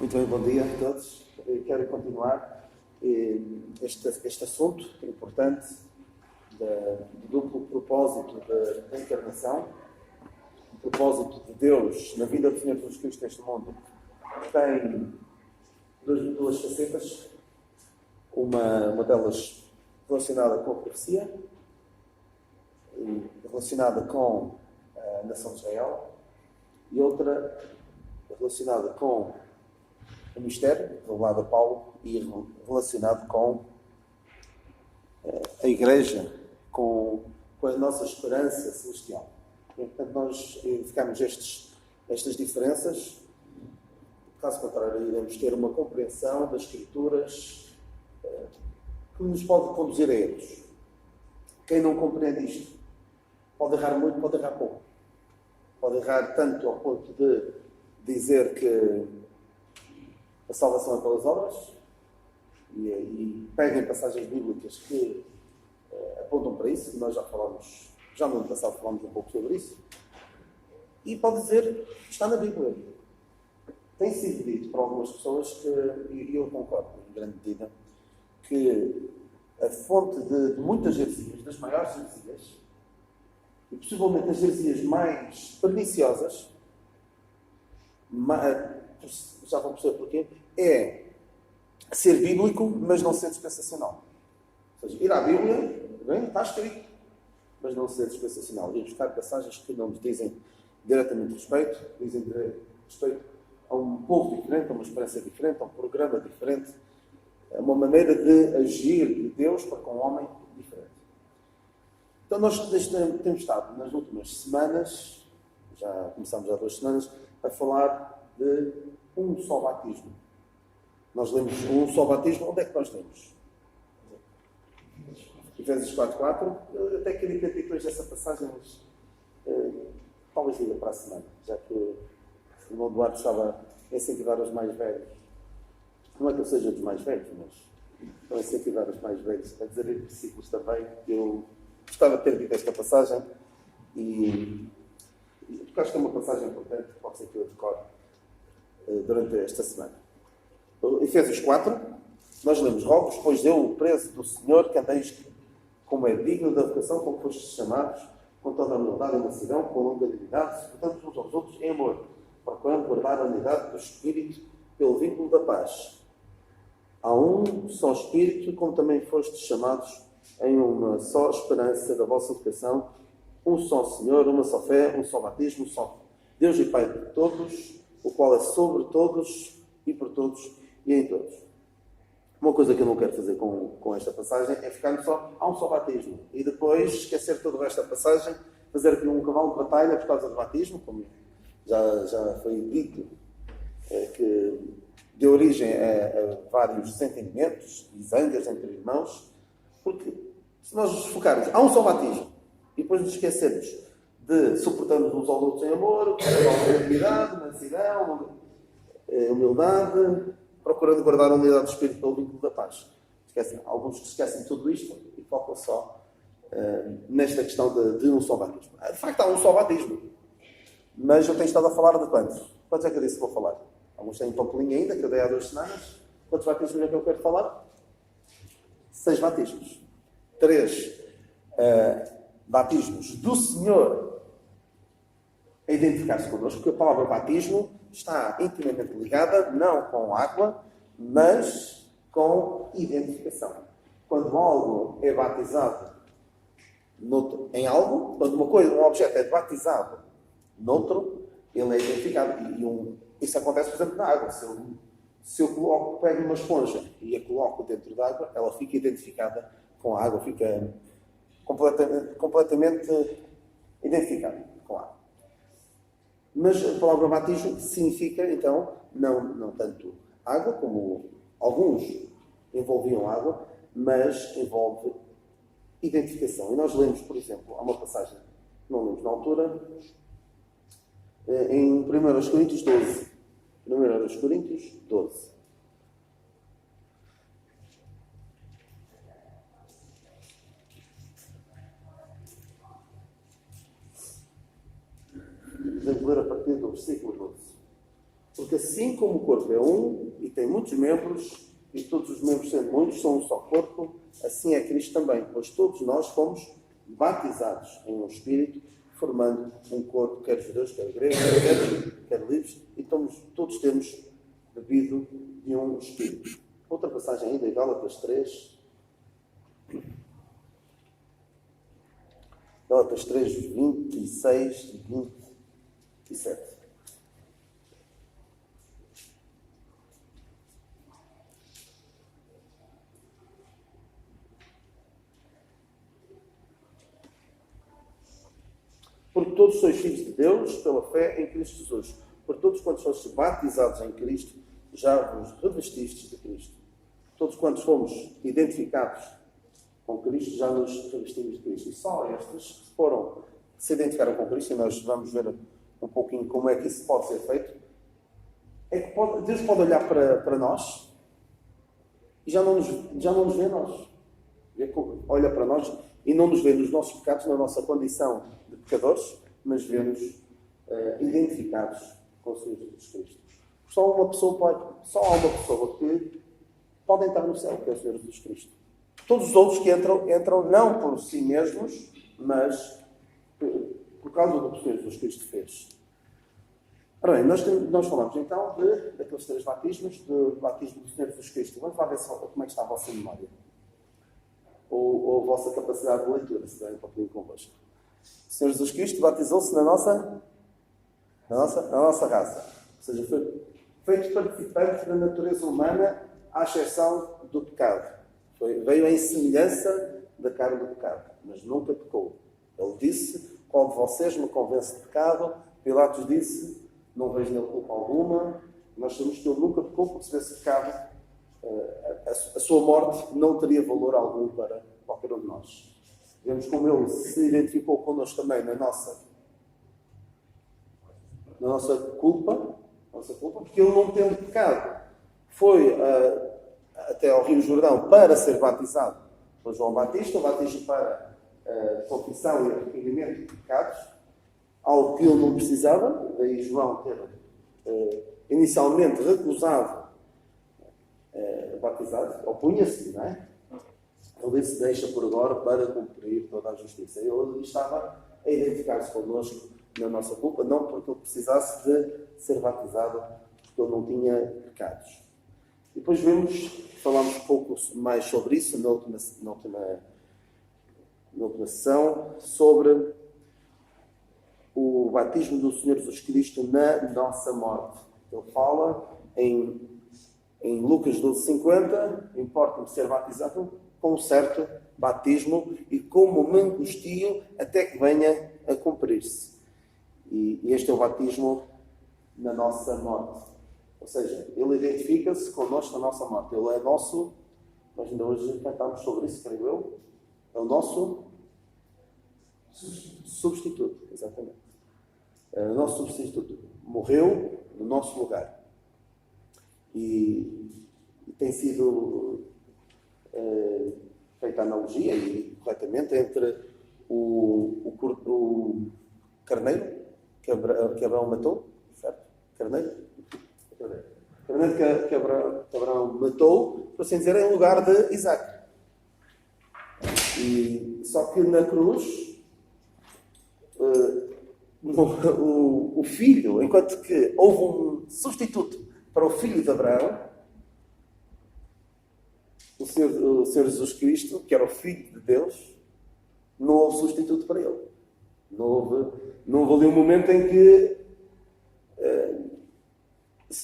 Muito bem, bom dia a todos. Eu quero continuar este assunto importante do duplo propósito da encarnação, o propósito de Deus na vida do Senhor Jesus Cristo neste mundo. Tem duas facetas, uma delas relacionada com a profecia, relacionada com a nação de Israel, e outra relacionada com o mistério, revelado a Paulo, e relacionado com a Igreja, com a nossa esperança celestial. E, portanto, nós identificamos estas diferenças. Caso contrário, iremos ter uma compreensão das Escrituras que nos pode conduzir a eles. Quem não compreende isto pode errar muito, pode errar pouco. Pode errar tanto ao ponto de dizer que a salvação é pelas obras, e peguem passagens bíblicas que apontam para isso. Nós já no ano passado falámos um pouco sobre isso. E pode dizer que está na Bíblia. Tem sido dito por algumas pessoas que, e eu concordo em grande medida, que a fonte de muitas heresias, das maiores heresias, e possivelmente as heresias mais perniciosas, já vão perceber porquê, é ser bíblico, mas não ser dispensacional. Ou seja, ir à Bíblia, bem, está escrito, mas não ser dispensacional. Ir buscar passagens que não nos dizem diretamente respeito, dizem respeito a um povo diferente, a uma esperança diferente, a um programa diferente, a uma maneira de agir de Deus para com um homem diferente. Então nós temos estado nas últimas semanas, já começamos há 2 semanas, a falar de um só batismo. Nós lemos um só batismo. Onde é que nós lemos? Efésios 4:4. Eu até queria ter dito hoje essa passagem, mas talvez diga para a semana, já que o irmão Duarte estava a incentivar os mais velhos. Não é que eu seja dos mais velhos, mas estava a incentivar os mais velhos a dizerem versículos também. Eu gostava de ter dito esta passagem porque acho que é uma passagem importante, que pode ser que eu decore durante esta semana. Efésios 4, nós lemos: rogo-vos, pois eu, o preso do Senhor, que andeis como é digno da vocação, como fostes chamados, com toda a humildade e mansidão, com longanimidade, suportando uns aos outros em amor, procurando guardar a unidade do Espírito pelo vínculo da paz. Há um só Espírito, como também fostes chamados em uma só esperança da vossa vocação, um só Senhor, uma só fé, um só batismo, um só Deus e Pai de todos, o qual é sobre todos e por todos e em todos. Uma coisa que eu não quero fazer com esta passagem é ficar só a um só batismo e depois esquecer todo o resto da passagem, fazer aqui um cavalo de batalha por causa do batismo, como já foi dito, que deu origem a vários entendimentos e zangas entre irmãos, porque se nós nos focarmos a um só batismo e depois nos esquecermos de suportarmos uns aos outros em amor, longanimidade, mansidão, humildade, procurando guardar a unidade do Espírito pelo vínculo da paz. Alguns que esquecem tudo isto e focam só nesta questão de um só batismo. De facto, há um só batismo. Mas eu tenho estado a falar de quantos? Quantos é que eu disse que vou falar? Alguns têm um papelinho ainda, que eu dei há 2 semanas. Quantos batismos é que eu quero falar? 6 batismos. 3 batismos do Senhor a identificar-se connosco, porque a palavra batismo está intimamente ligada, não com água, mas com identificação. Quando algo é batizado em algo, quando um objeto é batizado noutro, ele é identificado. Isso acontece, por exemplo, na água. Se eu pego uma esponja e a coloco dentro da água, ela fica identificada com a água, fica completamente identificada com a água. Mas a palavra batismo significa, então, não tanto água, como alguns envolviam água, mas envolve identificação. E nós lemos, por exemplo, há uma passagem, não lemos na altura, em 1 Coríntios 12. 1 Coríntios 12. Podemos ler a partir do versículo 12. Porque assim como o corpo é um e tem muitos membros, e todos os membros sendo muitos são um só corpo, assim é Cristo também, pois todos nós fomos batizados em um Espírito, formando um corpo, quer judeus, quer gregos, quer livres, e todos temos bebido de um Espírito. Outra passagem ainda, em Gálatas 3. Gálatas 3, 26 e 27. Porque todos sois filhos de Deus pela fé em Cristo Jesus. Por todos quantos fostes batizados em Cristo, já vos revestistes de Cristo. Todos quantos fomos identificados com Cristo, já nos revestimos de Cristo. E só estes que se identificaram com Cristo, e nós vamos ver um pouquinho como é que isso pode ser feito, é que Deus pode olhar para nós e já não nos vê nós. Olha para nós e não nos vê nos nossos pecados, na nossa condição de pecadores, mas vê-nos identificados com o Senhor Jesus Cristo. Só há uma pessoa que pode entrar no céu, que é o Senhor Jesus Cristo. Todos os outros que entram não por si mesmos, mas por causa do que o Senhor Jesus Cristo fez. Ora bem, nós falamos então daqueles 3 batismos, do batismo do Senhor Jesus Cristo. Vamos lá ver como é que está a vossa memória. Ou a vossa capacidade de leitura, se derem um pouquinho convosco. O Senhor Jesus Cristo batizou-se na nossa raça. Ou seja, foi feito participante da natureza humana, à exceção do pecado. Veio em semelhança da carne do pecado, mas nunca pecou. Ele disse: qual de vocês me convence de pecado? Pilatos disse: não vejo nele culpa alguma. Nós sabemos que ele nunca pecou, porque se tivesse pecado, a sua morte não teria valor algum para qualquer um de nós. Vemos como ele se identificou connosco também na nossa culpa, porque ele não tendo pecado foi até ao Rio Jordão para ser batizado por João Batista, o batismo para confissão e arrependimento de pecados, algo que ele não precisava. Daí João ter inicialmente recusado batizado, opunha-se, não é? Ele disse: deixa por agora para cumprir toda a justiça. Ele estava a identificar-se connosco na nossa culpa, não porque ele precisasse de ser batizado, porque ele não tinha pecados. E depois falámos um pouco mais sobre isso na última sessão, sobre o batismo do Senhor Jesus Cristo na nossa morte. Ele fala em Lucas 12,50, importa-me ser batizado com um certo batismo e como me angustio até que venha a cumprir-se. E este é o batismo na nossa morte. Ou seja, ele identifica-se connosco na nossa morte. Ele é nosso, nós ainda hoje cantámos sobre isso, creio eu, é o nosso substituto, exatamente. É o nosso substituto. Morreu no nosso lugar. E tem sido feita a analogia, e corretamente, entre o carneiro que Abraão matou, certo? Carneiro que Abraão matou, por assim dizer, em lugar de Isaac. Só que na cruz, o filho, enquanto que houve um substituto para o filho de Abraão, o Senhor Jesus Cristo, que era o Filho de Deus, não houve substituto para ele. Não houve ali um momento em que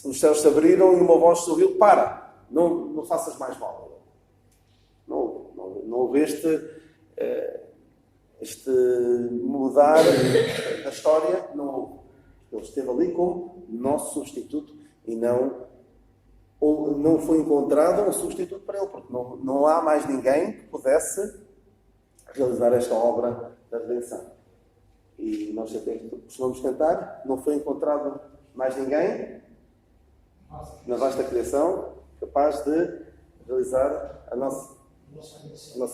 os céus se abriram e uma voz se ouviu: para, não faças mais mal. Não houve este mudar da história, não houve. Ele esteve ali como nosso substituto e não foi encontrado um substituto para ele, porque não há mais ninguém que pudesse realizar esta obra da redenção. E nós até costumamos cantar: não foi encontrado mais ninguém na vasta criação capaz de realizar a nossa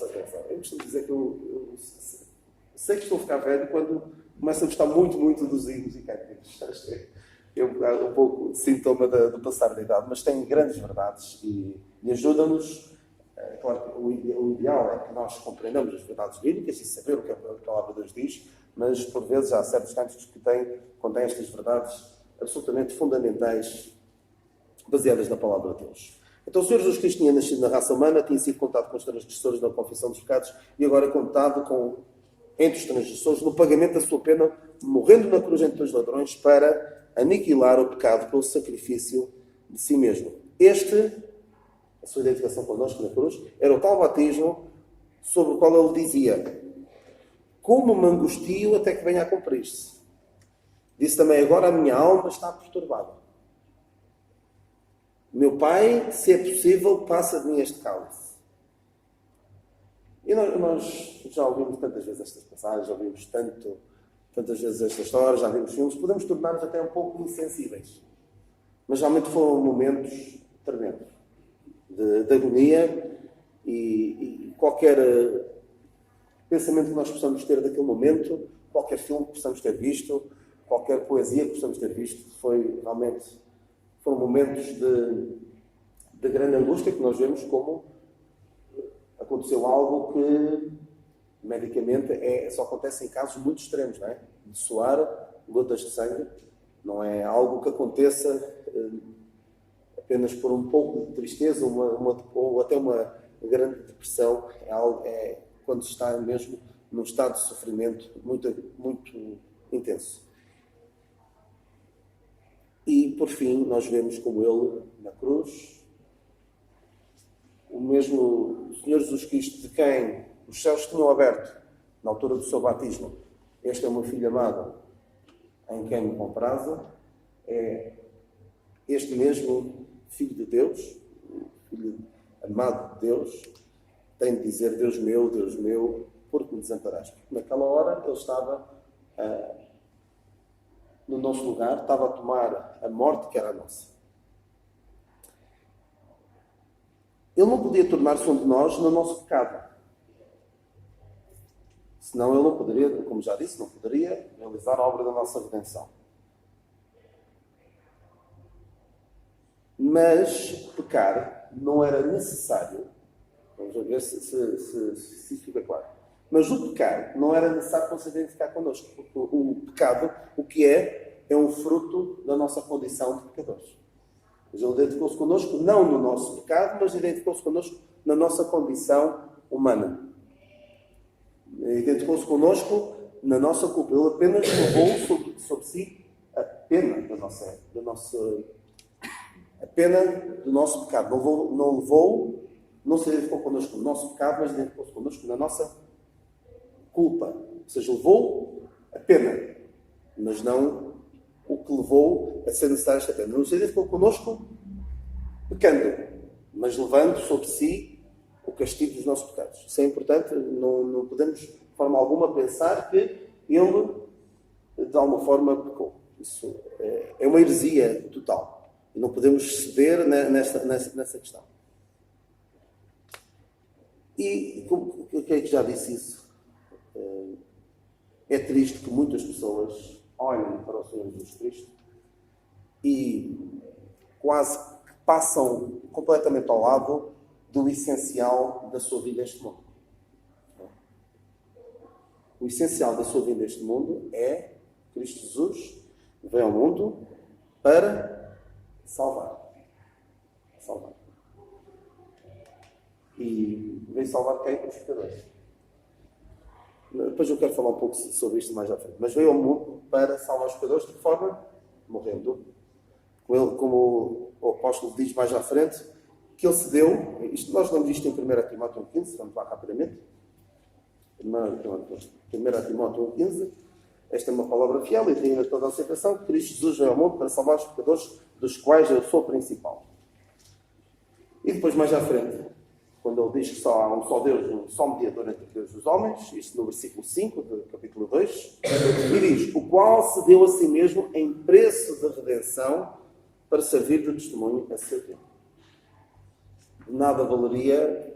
redenção. Eu costumo dizer que eu sei que estou a ficar velho quando começo a gostar muito, muito dos hinos e cânticos. é um pouco sintoma do passar da idade, mas tem grandes verdades e ajuda-nos. Claro que o ideal é que nós compreendamos as verdades bíblicas e saber o que a palavra de Deus diz, mas por vezes há certos cânticos que contêm estas verdades absolutamente fundamentais, baseadas na palavra de Deus. Então o Senhor Jesus Cristo tinha nascido na raça humana, tinha sido contado com os transgressores na confissão dos pecados e agora é contado entre os transgressores no pagamento da sua pena, morrendo na cruz entre os ladrões para aniquilar o pecado pelo sacrifício de si mesmo. A sua identificação connosco na cruz, era o tal batismo sobre o qual ele dizia: como me angustio até que venha a cumprir-se. Disse também: agora a minha alma está perturbada. Meu Pai, se é possível, passa de mim este cálice. E nós já ouvimos tantas vezes estas passagens, já ouvimos tantas vezes esta história, já vimos filmes, podemos tornar-nos até um pouco insensíveis. Mas realmente foram momentos tremendos de agonia e qualquer pensamento que nós possamos ter daquele momento, qualquer filme que possamos ter visto, qualquer poesia que possamos ter visto, foram momentos de grande angústia que nós vemos como aconteceu algo que medicamente só acontece em casos muito extremos, não é? De suar, gotas de sangue, não é algo que aconteça apenas por um pouco de tristeza ou até uma grande depressão. É quando se está mesmo num estado de sofrimento muito, muito intenso. E, por fim, nós vemos como ele, na cruz, o mesmo Senhor Jesus Cristo, de quem os céus tinham aberto na altura do seu batismo: este é o meu Filho amado, em quem me comprazo, é este mesmo Filho de Deus, Filho amado de Deus, tem de dizer: Deus meu, por que me desamparaste? Porque naquela hora ele estava no nosso lugar, estava a tomar a morte que era a nossa. Ele não podia tornar-se um de nós no nosso pecado. Senão ele não poderia, como já disse, não poderia realizar a obra da nossa redenção. Mas pecar não era necessário. Vamos ver se isso fica claro. Mas o pecar não era necessário para se identificar connosco. Porque o pecado, o que é um fruto da nossa condição de pecadores. Mas ele identificou-se connosco não no nosso pecado, mas identificou-se connosco na nossa condição humana. Identificou-se connosco na nossa culpa. Ele apenas levou sobre si a pena a pena do nosso pecado. Não se identificou connosco no nosso pecado, mas identificou-se connosco na nossa culpa. Ou seja, levou a pena, mas não o que levou a ser necessária esta pena. Não se identificou connosco pecando, mas levando sobre si o castigo dos nossos pecados. Isso é importante. Não podemos, de forma alguma, pensar que ele, de alguma forma, pecou. Isso é uma heresia total. E não podemos ceder nessa questão. E, como é que já disse isso? É triste que muitas pessoas olhem para o Senhor Jesus Cristo e quase que passam completamente ao lado do essencial da sua vida neste mundo. O essencial da sua vida neste mundo é Cristo Jesus veio ao mundo para salvar. E veio salvar quem? Os pecadores. Depois eu quero falar um pouco sobre isto mais à frente. Mas veio ao mundo para salvar os pecadores. De que forma? Morrendo. Como o apóstolo diz mais à frente, que ele se deu. Nós lemos isto em 1 Timóteo 1,15. Vamos lá rapidamente. 1 Timóteo 1,15. Esta é uma palavra fiel e digna de toda a aceitação. Que Cristo Jesus veio ao mundo para salvar os pecadores, dos quais eu sou o principal. E depois mais à frente, quando ele diz que só há um só Deus, um só mediador entre Deus e os homens, isto no versículo 5 do capítulo 2, e diz: o qual se deu a si mesmo em preço de redenção para servir de testemunho a seu tempo. Nada valeria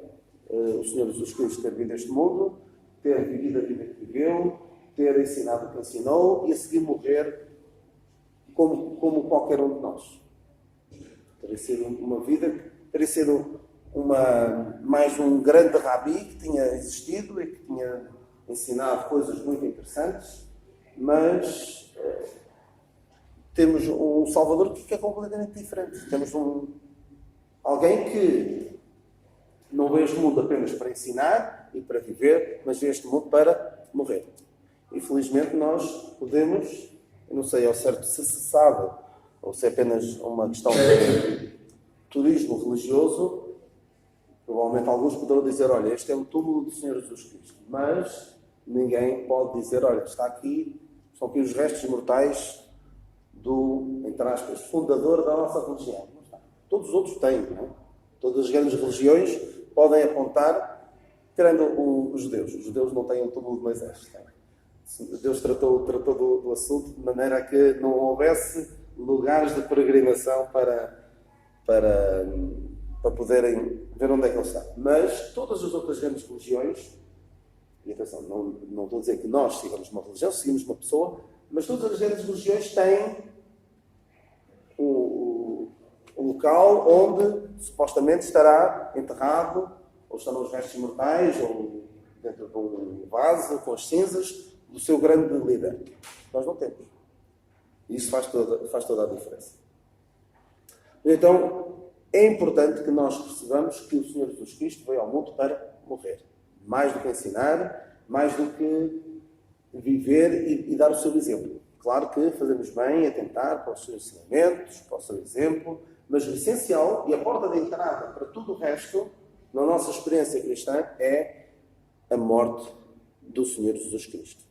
o Senhor Jesus Cristo ter vindo a este mundo, ter vivido a vida que viveu, ter ensinado o que ensinou e a seguir morrer como qualquer um de nós. Teria sido uma vida, teria sido mais um grande rabi que tinha existido e que tinha ensinado coisas muito interessantes, mas temos um Salvador que é completamente diferente. Temos alguém que não vê este mundo apenas para ensinar e para viver, mas vê este mundo para morrer. E felizmente nós podemos, eu não sei ao certo se sabe, ou se é apenas uma questão de turismo religioso, provavelmente alguns poderão dizer, olha, este é o túmulo do Senhor Jesus Cristo. Mas ninguém pode dizer, olha, estão aqui os restos mortais do, entre aspas, fundador da nossa religião. Não está. Todos os outros têm, não é? Todas as grandes religiões podem apontar, tirando os judeus. Os judeus não têm o túmulo de Moisés. Deus tratou do assunto de maneira a que não houvesse lugares de peregrinação para poderem ver onde é que ele está. Mas todas as outras grandes religiões, e atenção, não estou a dizer que nós sigamos uma religião, seguimos uma pessoa, mas todas as grandes religiões têm o local onde supostamente estará enterrado, ou estarão os restos mortais, ou dentro de um vaso com as cinzas do seu grande líder. Nós não temos. E isso faz toda a diferença. Então, é importante que nós percebamos que o Senhor Jesus Cristo veio ao mundo para morrer. Mais do que ensinar, mais do que viver e dar o seu exemplo. Claro que fazemos bem a tentar para os seus ensinamentos, para o seu exemplo, mas o essencial e a porta de entrada para tudo o resto, na nossa experiência cristã, é a morte do Senhor Jesus Cristo.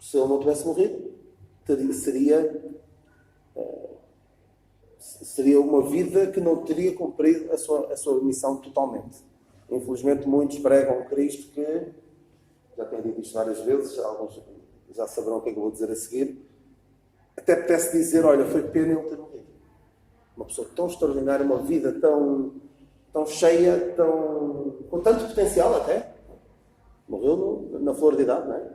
Se ele não tivesse morrido, seria uma vida que não teria cumprido a sua missão totalmente. Infelizmente, muitos pregam Cristo que, já tenho dito isto várias vezes, alguns já saberão o que é que eu vou dizer a seguir, até apetece dizer, olha, foi pena ele ter morrido. Uma pessoa tão extraordinária, uma vida tão cheia, com tanto potencial até. Morreu na flor de idade, não é?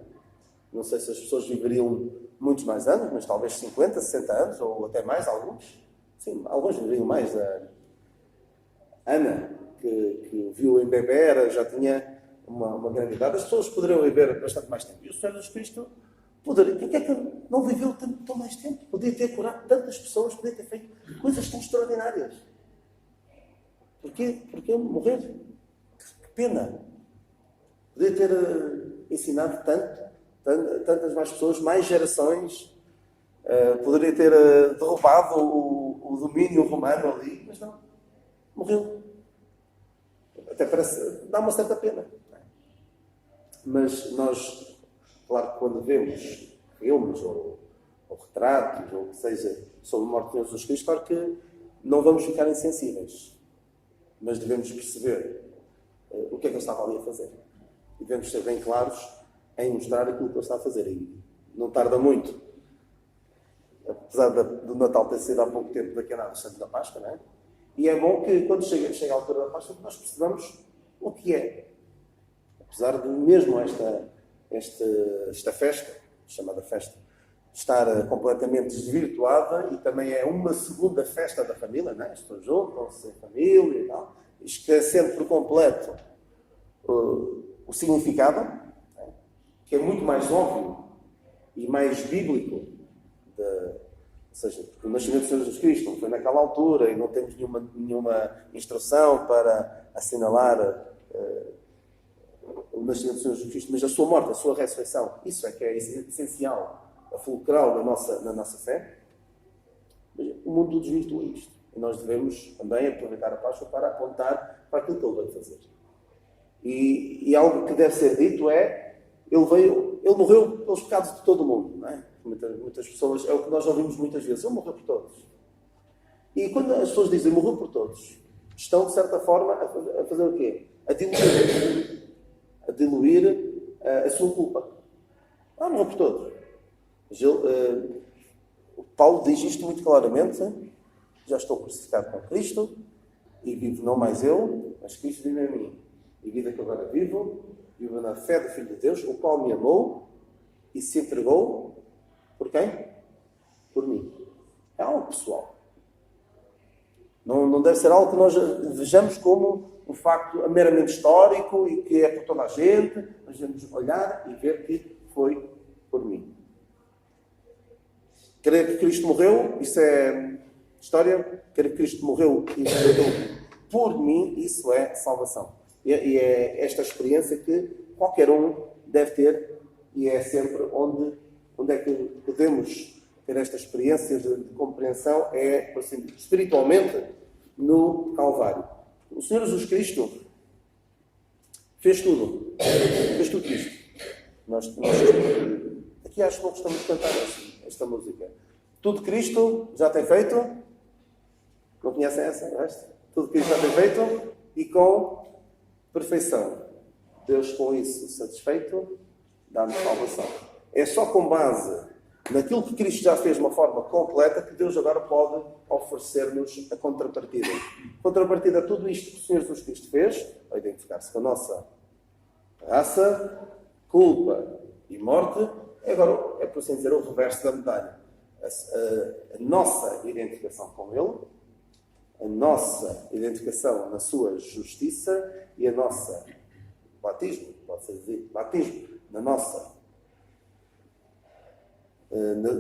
Não sei se as pessoas viveriam muitos mais anos, mas talvez 50, 60 anos, ou até mais, alguns. Sim, alguns viveriam mais. A Ana, que viu em bebê, já tinha uma grande idade. As pessoas poderiam viver bastante mais tempo. E o Senhor Jesus Cristo poderia. Porquê é que não viveu tão mais tempo? Podia ter curado tantas pessoas, podia ter feito coisas tão extraordinárias. Porquê morrer? Que pena. Podia ter ensinado tantas mais pessoas, mais gerações. Poderia ter derrubado o domínio romano ali, mas não. Morreu. Até parece, dá uma certa pena. Mas nós, claro que quando vemos filmes ou retratos, ou o que seja, sobre a morte de Jesus Cristo, claro que não vamos ficar insensíveis. Mas devemos perceber o que é que ele estava ali a fazer. E devemos ser bem claros em mostrar aquilo que ele está a fazer. E não tarda muito. Apesar do Natal ter sido há pouco tempo daqui a nada, Santo da Páscoa, não é? E é bom que, quando chega a altura da Páscoa, nós percebamos o que é. Apesar de mesmo esta festa, chamada festa, estar completamente desvirtuada, e também é uma segunda festa da família, não é? As pessoas juntam-se em família e tal, esquecendo por completo o significado, é? Que é muito mais óbvio e mais bíblico. Ou seja, porque o nascimento do Senhor Jesus Cristo não foi naquela altura e não temos nenhuma instrução para assinalar o nascimento do Senhor Jesus Cristo, mas a sua morte, a sua ressurreição, isso é que é essencial, a fulcral na nossa fé. O mundo desvirtua isto. E nós devemos também aproveitar a Páscoa para apontar para aquilo que ele veio fazer. E algo que deve ser dito é, ele morreu pelos pecados de todo o mundo, não é? Muitas pessoas, é o que nós ouvimos muitas vezes, ele morreu por todos. E quando as pessoas dizem morreu por todos, estão de certa forma a fazer o quê? A diluir a sua culpa. Morreu por todos. Mas Paulo diz isto muito claramente, já estou crucificado com Cristo, e vivo não mais eu, mas Cristo vive em mim. E a vida que agora vivo na fé do Filho de Deus, o qual me amou e se entregou Por quem? Por mim. É algo pessoal. Não deve ser algo que nós vejamos como um facto meramente histórico e que é por toda a gente. Nós devemos olhar e ver que foi por mim. Crer que Cristo morreu, isso é história. Crer que Cristo morreu e morreu por mim, isso é salvação. E é esta experiência que qualquer um deve ter e é sempre onde é que podemos ter esta experiência de compreensão, é, por assim dizer, espiritualmente, no Calvário. O Senhor Jesus Cristo fez tudo. Fez tudo isto. Aqui acho que não gostamos de cantar esta música. Tudo Cristo já tem feito. Não conhecem esta? Tudo Cristo já tem feito e com perfeição. Deus, com isso satisfeito, dá-nos salvação. É só com base naquilo que Cristo já fez de uma forma completa que Deus agora pode oferecer-nos a contrapartida. Contrapartida a tudo isto que o Senhor Jesus Cristo fez, ao identificar-se com a nossa raça, culpa e morte, agora é, por assim dizer, o reverso da medalha. A nossa identificação com Ele, a nossa identificação na sua justiça e a nossa batismo, pode-se dizer, batismo na nossa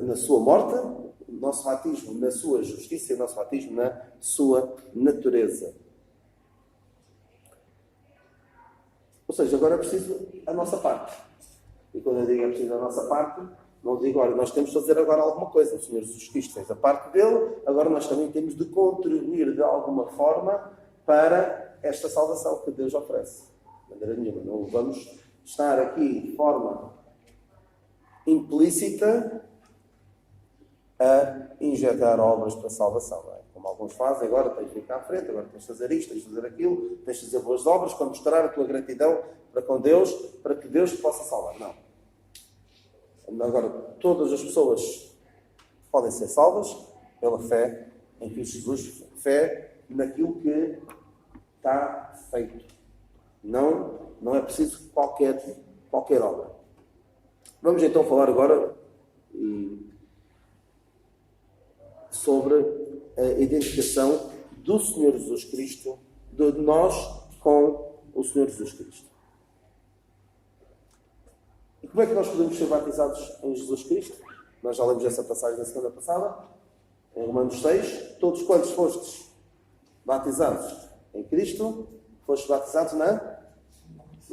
na sua morte, o nosso batismo na sua justiça e o nosso batismo na sua natureza. Ou seja, agora é preciso a nossa parte. E quando eu digo é preciso a nossa parte, não digo, olha, nós temos de fazer agora alguma coisa. O Senhor Jesus Cristo fez a parte dele, agora nós também temos de contribuir de alguma forma para esta salvação que Deus oferece. De maneira nenhuma. Não vamos estar aqui de forma implícita a injetar obras para a salvação. Não é? Como alguns fazem, agora tens de vir cá à frente, agora tens de fazer isto, tens de fazer aquilo, tens de fazer boas obras para mostrar a tua gratidão para com Deus, para que Deus te possa salvar. Não. Agora, todas as pessoas podem ser salvas pela fé em Cristo Jesus, fé naquilo que está feito. Não é preciso qualquer obra. Vamos então falar agora sobre a identificação do Senhor Jesus Cristo, de nós com o Senhor Jesus Cristo. E como é que nós podemos ser batizados em Jesus Cristo? Nós já lemos essa passagem da semana passada, em Romanos 6. Todos quantos fostes batizados em Cristo, fostes batizados na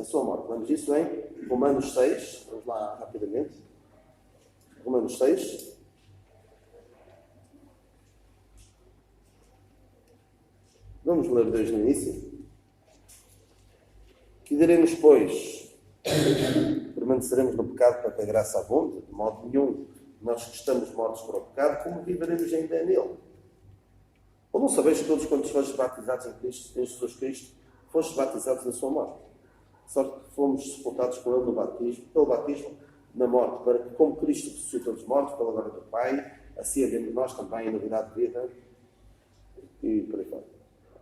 sua morte. Lemos isso em Romanos 6. Vamos lá rapidamente. Romanos 6. Vamos ler desde o início. Que diremos, pois? Permaneceremos no pecado para que a graça abunde? De modo nenhum. Nós que estamos mortos para o pecado, como viveremos ainda nele? Ou não sabeis que todos quantos fostes batizados em Jesus Cristo, fostes batizados na sua morte? Só que fomos sepultados com ele pelo batismo na morte, para que, como Cristo ressuscitou dos mortos pela glória do Pai, assim havemos nós também em novidade de vida e por aí fora.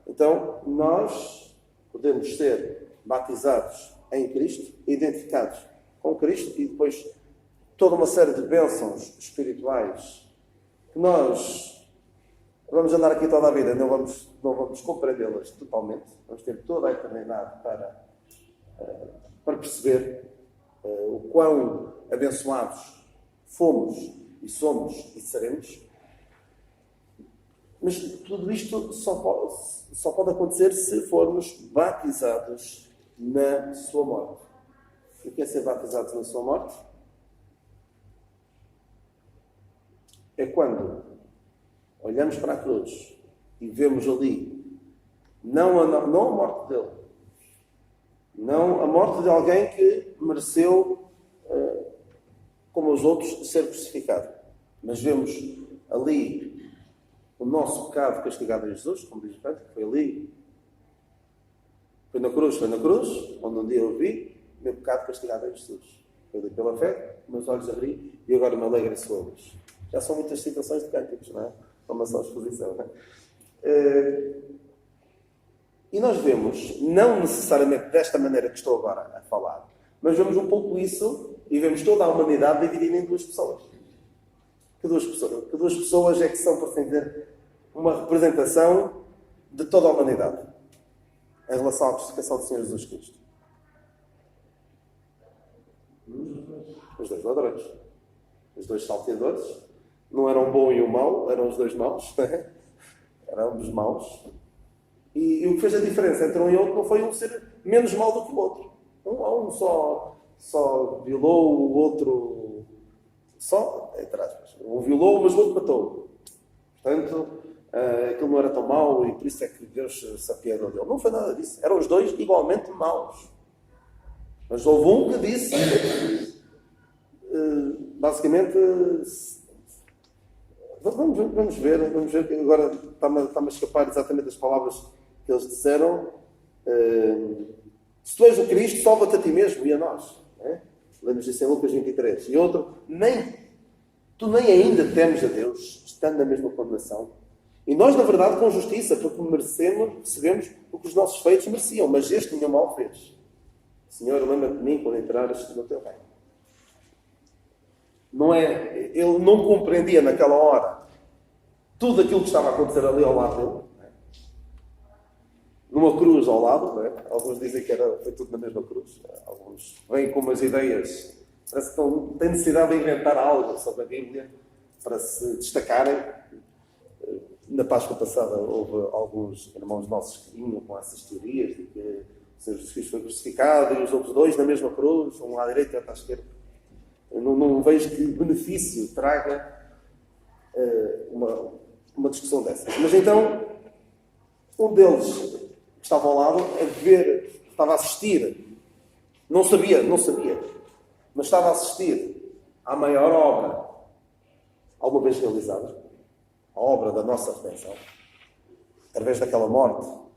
Então, nós podemos ser batizados em Cristo, identificados com Cristo, e depois toda uma série de bênçãos espirituais que nós vamos andar aqui toda a vida, não vamos compreendê-las totalmente, vamos ter toda a eternidade para perceber o quão abençoados fomos e somos e seremos. Mas tudo isto só pode acontecer se formos batizados na sua morte. O que é ser batizados na sua morte? É quando olhamos para a cruz e vemos ali não a morte dele, não a morte de alguém que mereceu, como os outros, ser crucificado, mas vemos ali o nosso pecado castigado em Jesus, como diz o Pedro, que foi ali, foi na cruz, onde um dia eu vi o meu pecado castigado em Jesus. Foi ali pela fé, meus olhos abri e agora me alegro em sua luz. Já são muitas citações de cânticos, não é? Uma só exposição, não é? E nós vemos, não necessariamente desta maneira que estou agora a falar, mas vemos um pouco isso e vemos toda a humanidade dividida em duas pessoas. Que duas pessoas é que são, por assim dizer, uma representação de toda a humanidade em relação à crucificação do Senhor Jesus Cristo? Os dois ladrões. Os dois salteadores. Não eram o bom e o mau, eram os dois maus. Eram ambos maus. E o que fez a diferença entre um e outro não foi um ser menos mau do que o outro. Um só violou, o outro só, entre aspas. Um violou, mas o outro matou. Portanto, aquilo não era tão mau e por isso é que Deus se apiedou dele. Não foi nada disso. Eram os dois igualmente maus. Mas houve um que disse, basicamente, vamos ver que agora está-me a escapar exatamente as palavras que eles disseram. Se tu és o Cristo, salva-te a ti mesmo e a nós. Lemos isso em Lucas 23. E outro, tu nem ainda temes a Deus, estando na mesma condenação. E nós, na verdade, com justiça, porque recebemos o que os nossos feitos mereciam, mas este nenhum mal fez. Senhor, lembra-te de mim quando entrares no teu reino. Não é, ele não compreendia naquela hora tudo aquilo que estava a acontecer ali ao lado dele. Numa cruz ao lado, não é? Alguns dizem que foi tudo na mesma cruz. Alguns vêm com umas ideias, parece que têm necessidade de inventar algo sobre a Bíblia para se destacarem. Na Páscoa passada houve alguns irmãos nossos que vinham com essas teorias de que o Senhor Jesus Cristo foi crucificado e os outros dois na mesma cruz, um à direita e outro à esquerda. Eu não vejo que benefício traga uma discussão dessas. Mas então, um deles que estava ao lado, estava a assistir, não sabia, mas estava a assistir à maior obra alguma vez realizada, a obra da nossa redenção, através daquela morte do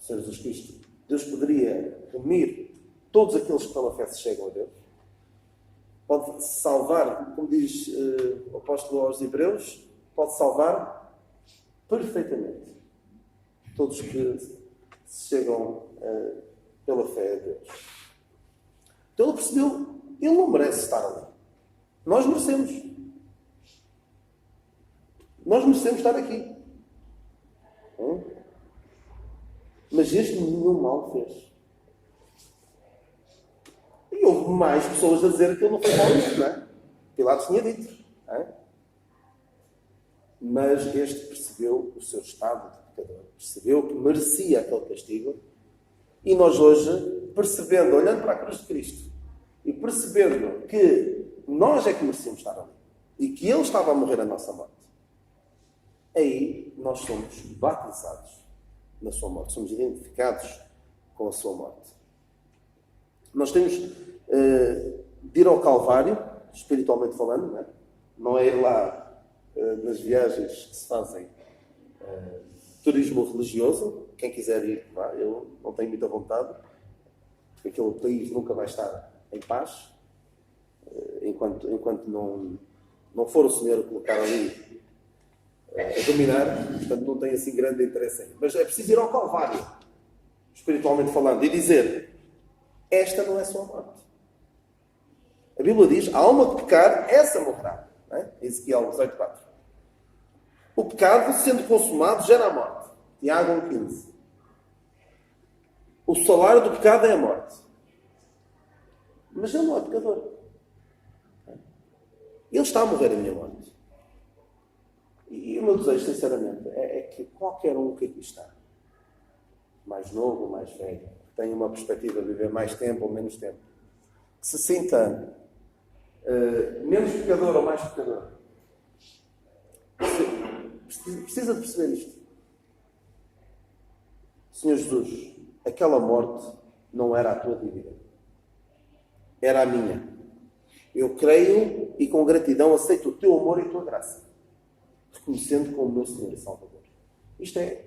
Senhor Jesus Cristo. Deus poderia remir todos aqueles que pela fé se chegam a Deus. Pode salvar, como diz o apóstolo aos Hebreus, pode salvar perfeitamente todos que se chegam pela fé a Deus. Então ele percebeu, ele não merece estar ali. Nós merecemos. Nós merecemos estar aqui. Mas este nenhum mal fez. E houve mais pessoas a dizer que ele não foi mal nisso, não é? Pilatos tinha dito. Não é? Mas este percebeu o seu estado de pecador. Percebeu que merecia aquele castigo. E nós hoje, percebendo, olhando para a cruz de Cristo, e percebendo que nós é que merecemos estar ali, e que Ele estava a morrer a nossa morte, aí nós somos batizados na sua morte. Somos identificados com a sua morte. Nós temos de ir ao Calvário, espiritualmente falando, não é ir lá nas viagens que se fazem turismo religioso. Quem quiser ir, vá. Eu não tenho muita vontade, porque aquele país nunca vai estar em paz, enquanto não for o Senhor a colocar ali a dominar. Portanto, não tem assim grande interesse aí. Mas é preciso ir ao Calvário, espiritualmente falando, e dizer: esta não é só a morte. A Bíblia diz: a alma que pecar, essa morrerá. Não é? Ezequiel 18:4. O pecado, sendo consumado, gera a morte. Tiago 1:15. O salário do pecado é a morte. Mas ele não é pecador. Ele está a morrer a minha morte. E o meu desejo, sinceramente, é que qualquer um que aqui está, mais novo ou mais velho, que tenha uma perspectiva de viver mais tempo ou menos tempo, que se sinta menos pecador ou mais pecador, precisa de perceber isto. Senhor Jesus, aquela morte não era a tua dívida, era a minha. Eu creio e com gratidão aceito o teu amor e a tua graça, reconhecendo como meu Senhor e Salvador. Isto é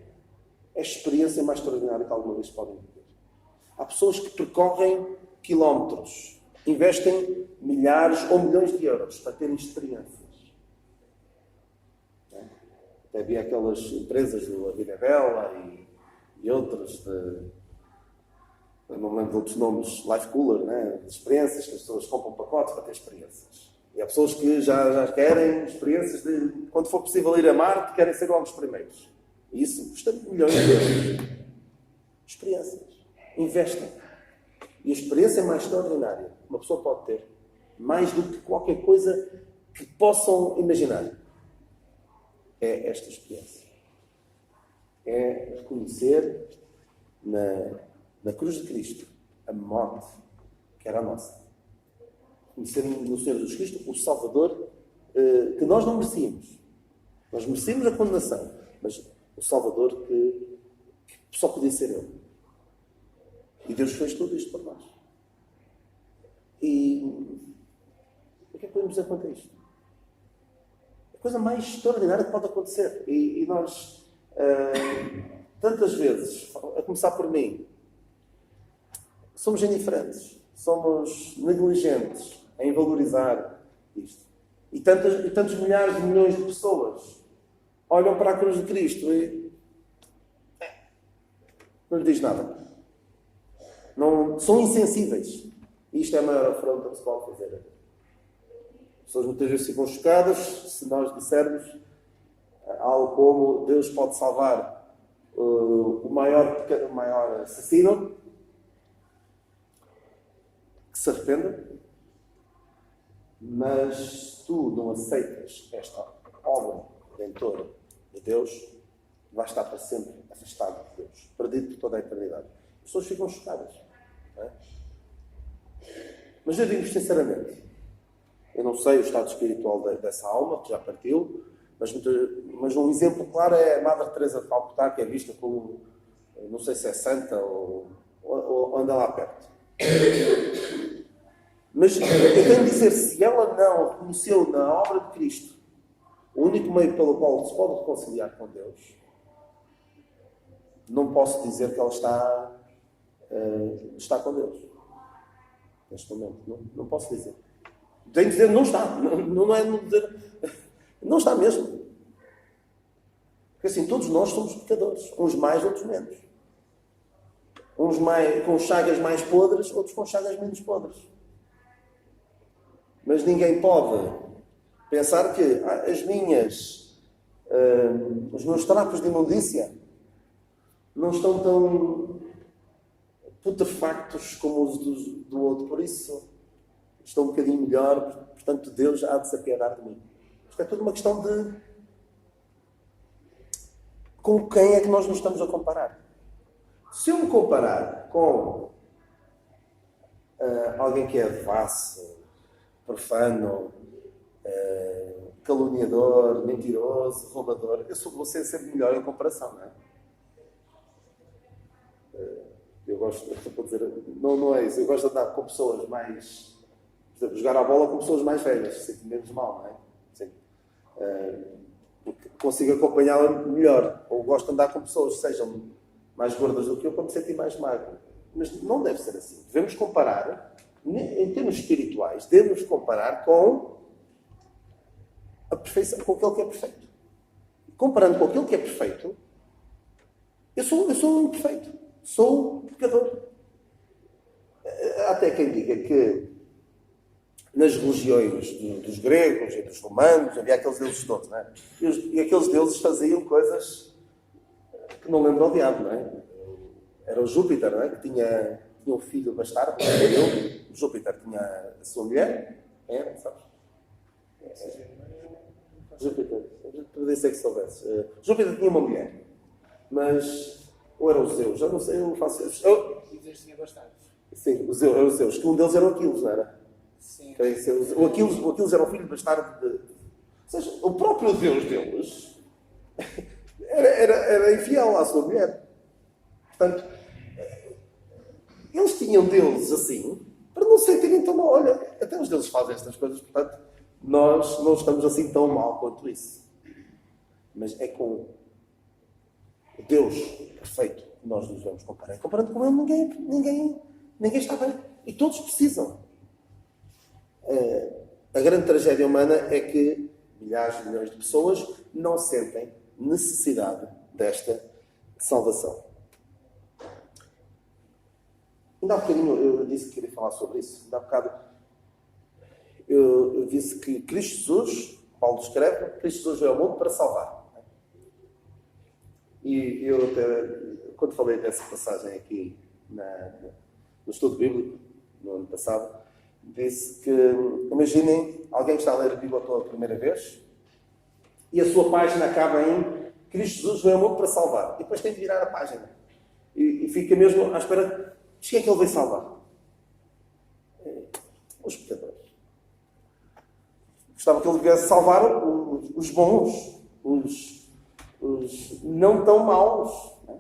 a experiência mais extraordinária que alguma vez podem viver. Há pessoas que percorrem quilómetros, investem milhares ou milhões de euros para terem experiências. Até havia aquelas empresas do A Vida é Bela e outras eu não lembro de outros nomes, Life Cooler, de experiências, que as pessoas compram pacotes para ter experiências. E há pessoas que já querem experiências de, quando for possível ir a Marte, querem ser logo os primeiros. E isso custa milhões de euros. Experiências. Investem. E a experiência mais extraordinária que uma pessoa pode ter, mais do que qualquer coisa que possam imaginar, é esta experiência. É reconhecer na cruz de Cristo a morte que era a nossa. Reconhecer no Senhor Jesus Cristo o Salvador que nós não merecíamos. Nós merecíamos a condenação, mas o Salvador que só podia ser Ele. E Deus fez tudo isto por nós. E o que é que podemos dizer quanto a isto? A coisa mais extraordinária que pode acontecer. E nós, tantas vezes, a começar por mim, somos indiferentes, somos negligentes em valorizar isto. E tantos milhares de milhões de pessoas olham para a cruz de Cristo e não lhe diz nada. Não, são insensíveis. E isto é a maior afronta que se pode fazer. As pessoas muitas vezes ficam chocadas se nós dissermos algo como Deus pode salvar o maior assassino que se arrependa, mas tu não aceitas esta obra redentora de Deus, vais estar para sempre afastado de Deus, perdido por toda a eternidade. As pessoas ficam chocadas. Não é? Mas eu digo sinceramente, eu não sei o estado espiritual dessa alma, que já partiu, mas um exemplo claro é a Madre Teresa de Calcutá, que é vista como, não sei se é santa ou anda lá perto. Mas eu tenho de dizer, se ela não reconheceu na obra de Cristo o único meio pelo qual se pode reconciliar com Deus, não posso dizer que ela está com Deus. Neste momento. Não posso dizer. Tenho de dizer, não está. Não é dizer. Não está mesmo. Porque assim, todos nós somos pecadores. Uns mais, outros menos. Uns com chagas mais podres, outros com chagas menos podres. Mas ninguém pode pensar que os meus trapos de imundícia não estão tão putrefactos como os do outro. Por isso, estou um bocadinho melhor. Portanto, Deus há de se apiedar de mim. Isto é tudo uma questão de com quem é que nós nos estamos a comparar. Se eu me comparar com alguém que é devasso, profano, caluniador, mentiroso, roubador, eu vou ser sempre melhor em comparação, não é? Eu gosto, vou dizer, não é isso, eu gosto de andar com pessoas mais, por exemplo, jogar a bola com pessoas mais velhas, sinto menos mal, não é? Sim. Porque consigo acompanhá-la melhor, ou gosto de andar com pessoas que sejam mais gordas do que eu para me sentir mais magro. Mas não deve ser assim. Devemos comparar, em termos espirituais, devemos comparar com a perfeição, com aquilo que é perfeito. Comparando com aquilo que é perfeito, eu sou um imperfeito. Sou um pecador. Há até quem diga que nas religiões dos gregos e dos romanos havia aqueles deuses todos, não é? E aqueles deuses faziam coisas que não lembram ao diabo, não é? Era o Júpiter, não é? Que tinha um filho bastardo, não era eu. O Júpiter tinha a sua mulher, sabes? Júpiter, podia ser que soubesse. Júpiter tinha uma mulher, mas ou eram os Zeus, já não sei, eu não faço isso. E Deus tinha bastardos. Sim, eram os Zeus, que um deles era o Aquiles, não era? Sim. O Aquiles era o filho bastardo de... Ou seja, o próprio Deus deles era infiel à sua mulher. Portanto, eles tinham deuses assim, para não se sentirem tão mal. Olha, até os deuses fazem estas coisas, portanto, nós não estamos assim tão mal quanto isso. Mas é com o Deus perfeito que nós nos vamos comparar. Comparando com Ele, ninguém está bem. E todos precisam. A grande tragédia humana é que milhares de milhões de pessoas não sentem necessidade desta salvação. Ainda há bocadinho eu disse que queria falar sobre isso. Ainda há bocado eu disse que Cristo Jesus, Paulo escreve, Cristo Jesus veio ao mundo para salvar. E eu até, quando falei dessa passagem aqui no estudo bíblico, no ano passado, disse que, imaginem, alguém que está a ler a Bíblia pela primeira vez e a sua página acaba em Cristo Jesus veio ao mundo para salvar. E depois tem de virar a página. E fica mesmo à espera de quem é que ele veio salvar? Os pecadores. Gostava que ele viesse salvar os bons, os não tão maus. Não é?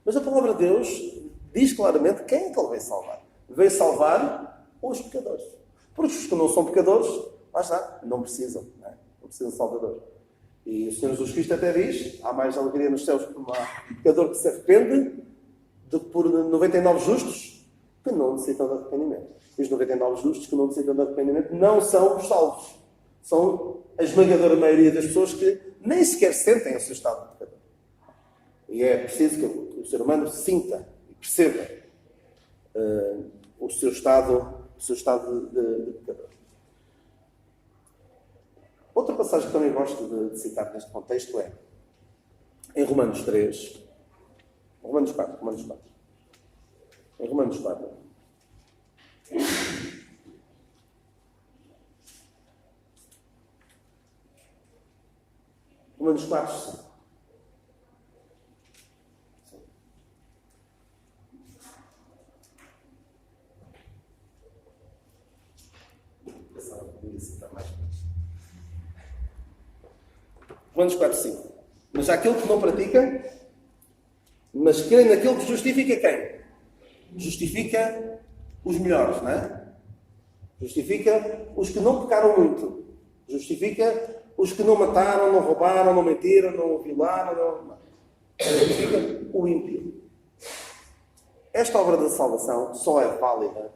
Mas a palavra de Deus diz claramente quem é que ele veio salvar. Veio salvar os pecadores. Porque os que não são pecadores, lá está, não precisam. Não precisam de Salvador. E o Senhor Jesus Cristo até diz, há mais alegria nos céus por um pecador que se arrepende do que por 99 justos que não necessitam de arrependimento. E os 99 justos que não necessitam de arrependimento não são os salvos. São a esmagadora maioria das pessoas que nem sequer sentem o seu estado de pecador. E é preciso que o ser humano sinta e perceba o seu estado de pecador. Outra passagem que também gosto de citar neste contexto é em Romanos 3, Romanos 4. Em Romanos 4. Romanos 4, 5. Romanos 4, 5. Mas aquele que não pratica, mas crê naquele que justifica quem? Justifica os melhores, não é? Justifica os que não pecaram muito. Justifica os que não mataram, não roubaram, não mentiram, não violaram, não. Justifica o ímpio. Esta obra da salvação só é válida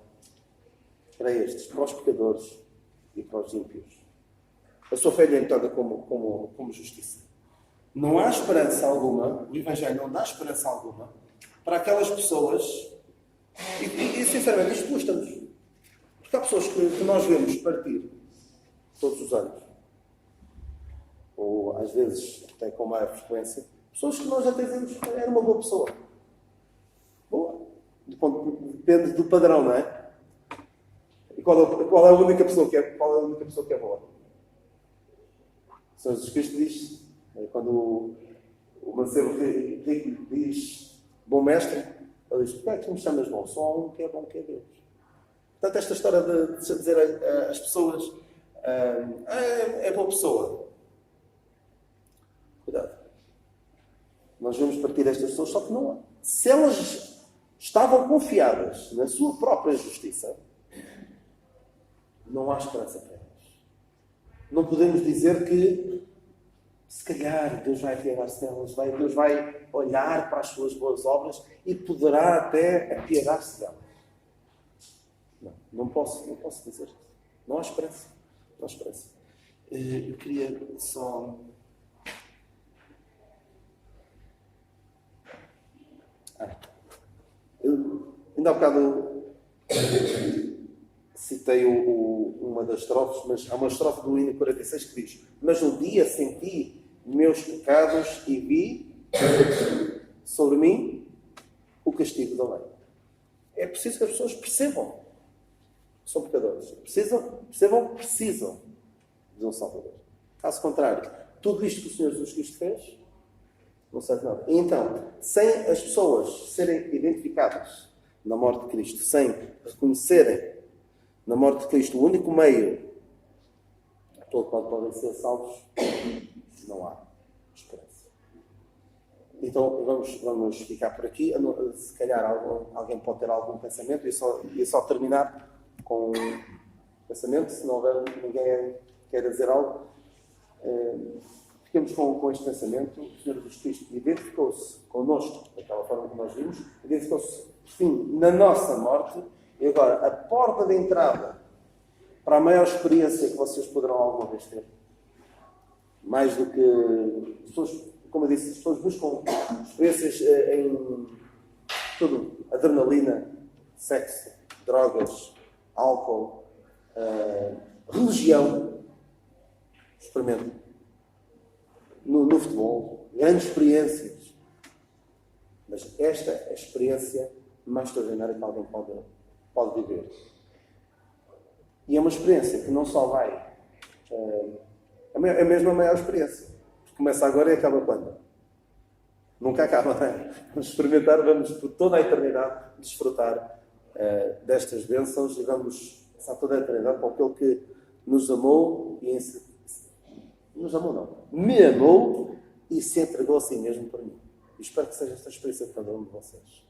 para estes, para os pecadores e para os ímpios. A sua fé é entrada como justiça. Não há esperança alguma, o Evangelho não dá esperança alguma para aquelas pessoas, e sinceramente isto custa-nos. Porque há pessoas que nós vemos partir todos os anos, ou às vezes até com maior frequência, pessoas que nós até dizemos que era uma boa pessoa. Boa. Depende do padrão, não é? E qual é a única pessoa que é boa? O Senhor Jesus Cristo diz, quando o mancebo rico diz bom mestre, ele diz, porquê é que tu me chamas bom? Só há um que é bom, que é Deus. Portanto, esta história de dizer às pessoas é boa pessoa. Cuidado. Nós vamos partir destas pessoas, só que não há. Se elas estavam confiadas na sua própria justiça, não há esperança para elas. Não podemos dizer que, se calhar, Deus vai apiedar-se delas, Deus vai olhar para as suas boas obras e poderá até apiedar-se delas. Não posso dizer isso. Não há esperança. Não há esperança. Eu queria só... Ainda há bocado citei uma das estrofes, mas há uma estrofe do hino 46 que diz: mas um dia senti meus pecados e vi sobre mim o castigo da lei. É preciso que as pessoas percebam que são pecadores. Precisam de um Salvador. Caso contrário, tudo isto que o Senhor Jesus Cristo fez não serve nada. E então, sem as pessoas serem identificadas na morte de Cristo, sem reconhecerem na morte de Cristo o único meio pelo qual podem ser salvos, não há esperança. Então vamos ficar por aqui. Se calhar alguém pode ter algum pensamento, e só terminar com um pensamento. Se não houver ninguém queira dizer algo, fiquemos com este pensamento. O Senhor Jesus Cristo identificou-se connosco, daquela forma que nós vimos, identificou-se, por fim, na nossa morte. E agora, a porta de entrada para a maior experiência que vocês poderão alguma vez ter, mais do que pessoas, como eu disse, as pessoas buscam experiências em tudo, adrenalina, sexo, drogas, álcool, religião, experimento. No futebol, grandes experiências. Mas esta é a experiência mais extraordinária que alguém pode viver. E é uma experiência que não só vai... É mesmo a maior experiência. Começa agora e acaba quando? Nunca acaba, não é? Vamos experimentar, vamos por toda a eternidade desfrutar destas bênçãos e vamos passar toda a eternidade com aquele que nos amou e nos amou não, me amou e se entregou a si mesmo para mim. E espero que seja esta experiência de cada um de vocês.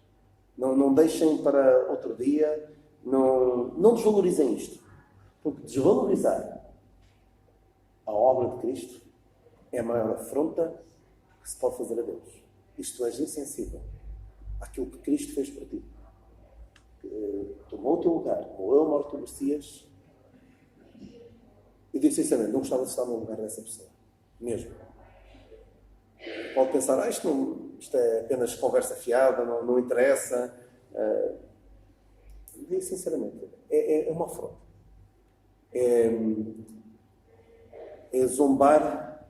Não deixem para outro dia, não desvalorizem isto. Porque desvalorizar a obra de Cristo é a maior afronta que se pode fazer a Deus. Isto é insensível àquilo que Cristo fez por ti. Tomou o teu lugar, morreu a morte do Messias. E digo sinceramente, não gostava de estar no lugar dessa pessoa. Mesmo. Pode pensar, isto é apenas conversa fiada, não interessa. Digo sinceramente, é uma afronta. É zombar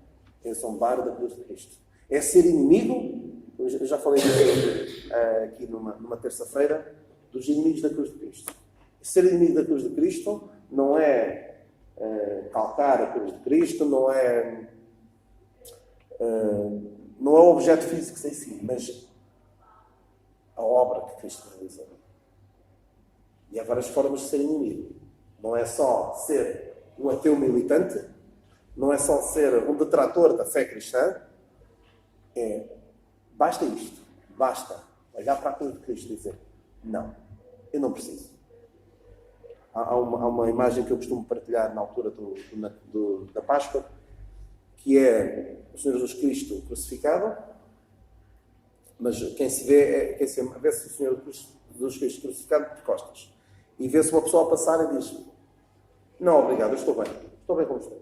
da cruz de Cristo. É ser inimigo, eu já falei disso aqui numa terça-feira, dos inimigos da cruz de Cristo. Ser inimigo da cruz de Cristo não é calcar a cruz de Cristo, não é o objeto físico em si, mas a obra que Cristo realizou. E há várias formas de ser inimigo. Não é só ser um ateu militante, não é só ser um detrator da fé cristã. Basta isto. Basta olhar para a cruz de Cristo e dizer: não, eu não preciso. Há uma imagem que eu costumo partilhar na altura da Páscoa, que é o Senhor Jesus Cristo crucificado, mas quem se vê-se o Senhor Jesus Cristo crucificado de costas. E vê-se uma pessoa a passar e diz: não, obrigado, eu estou bem como estou.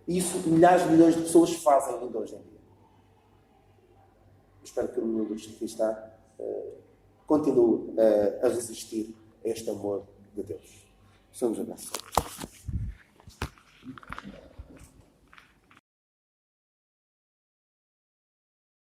E isso milhares de milhões de pessoas fazem ainda hoje em dia. Eu espero que o meu Deus que está continue a resistir a este amor de Deus. Somos abençoados.